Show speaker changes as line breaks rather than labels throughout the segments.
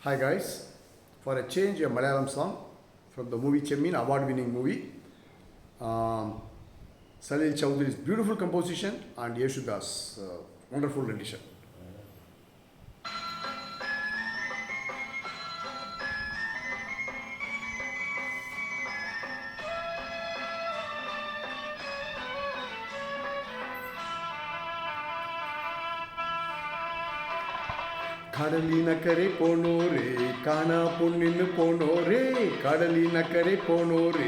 Hi guys, for a change, a Malayalam song from the movie Chemmin, award-winning movie. Salil Chowdhury's beautiful composition and Yeshudas' wonderful rendition. கடலினக்கரை போனோரே காணா பொன்னின்னு போனோரே கடலினக்கரை போனோரே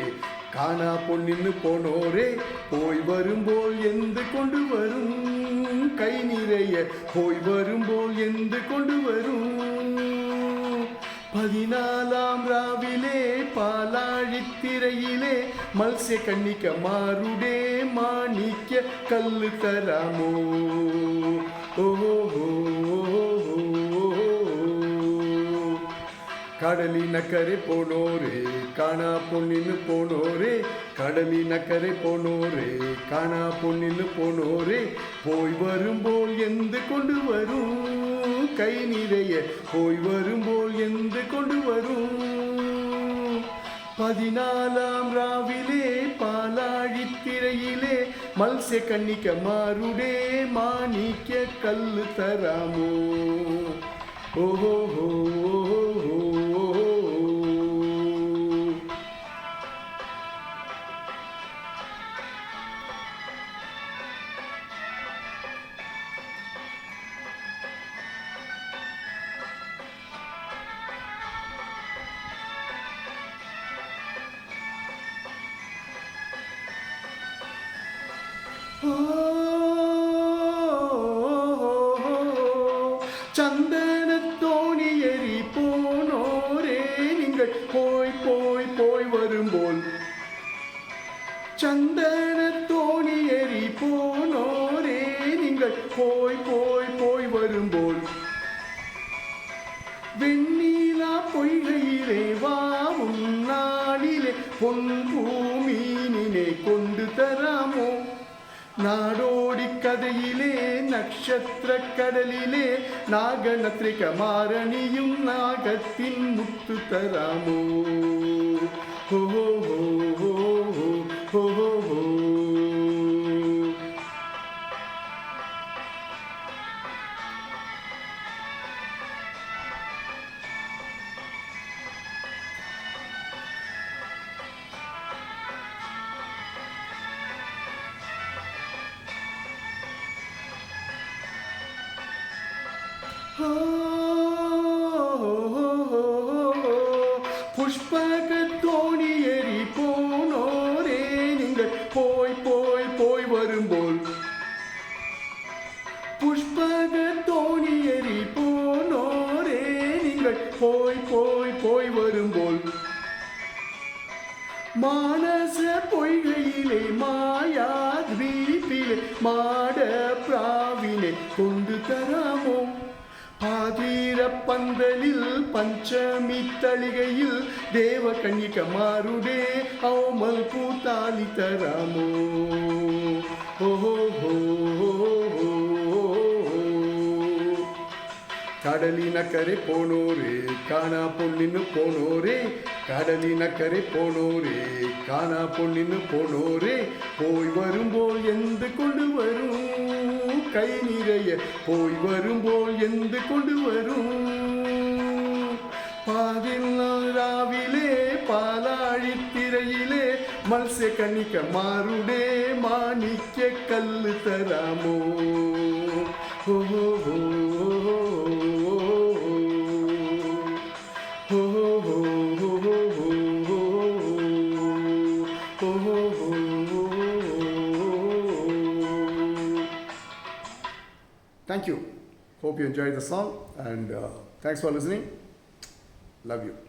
காணா பொன்னின்னு போனோரே போய் வரும்போல் எந்து கொண்டு வரும் கை நிறைய போய் வரும்போல் எந்து கொண்டு வரும் 14ஆம் ராவிலே பாலாழித்திரையிலே மல்சிய கன்னிக்க மாருடே மாணிக்க கல்லு தராமோ ஓஹோ கடலினக்கரை போனோரே காணா பொன்னின்னு போனோரே கடலினக்கரை போனோரே காணா பொன்னின்னு போனோரே போய் வரும்போல் எந்து கொண்டு வரும் கை நிறைய போய் வரும்போல் எந்து கொண்டு வரும் 14ஆம் ராவிலே பாலாழித்திரையிலே மல்சிய கன்னிக்க மாருடே மாணிக்க கல்லு தராமோ ஓஹோ சந்தனத்தோணி எரி போனோரே நீங்கள் போய் போய் போய் வரும்போல் சந்தனத்தோணி எரி போனோரே நீங்கள் போய் போய் போய் வரும்போல் வெண்ணிலா பொய்கையிலே வாவும் நாளிலே பொன் பூமீனினை கொண்டு தராமோ நாடோடி கதையிலே நட்சத்திர கடலிலே நாகநத்ரிக மாரணியும் நாகத்தின் முத்து தராமோ ஹோ ஹோ ஹோ ஹோ ஹோ ஹோ புஷ்பகத்தோணி எரி போனோரே நீங்கள் போய் போய் போய் வரும்போல் புஷ்பகத்தோணி எரி போனோரே நீங்கள் போய் போய் போய் வரும்போல் மானச பொய்கையிலே மாயா தீபிலே மாட பிராவினை கொண்டு தராமோ பாதீர பந்தலில் பஞ்சமி தளிகையில் தேவ கன்னிக மாருடே அவமல் பூத்தாலி தராமோ ஓஹோ கடலினக்கரை போனோரே காணா பொன்னின்னு போனோரே கடலினக்கரை போனோரே காணா பொன்னின்னு போனோரே போய் வரும்போல் எந்து கொண்டு வரும் கை நிறைய போய் வரும்போல் எந்து கொண்டு வரும் 14ஆம் ராவிலே பாலாழித்திரையிலே மல்சிய கன்னிக்க மாருடே மாணிக்க கல்லு தராமோ ஓஹோ Thank you. Hope you enjoyed the song and thanks for listening. Love you.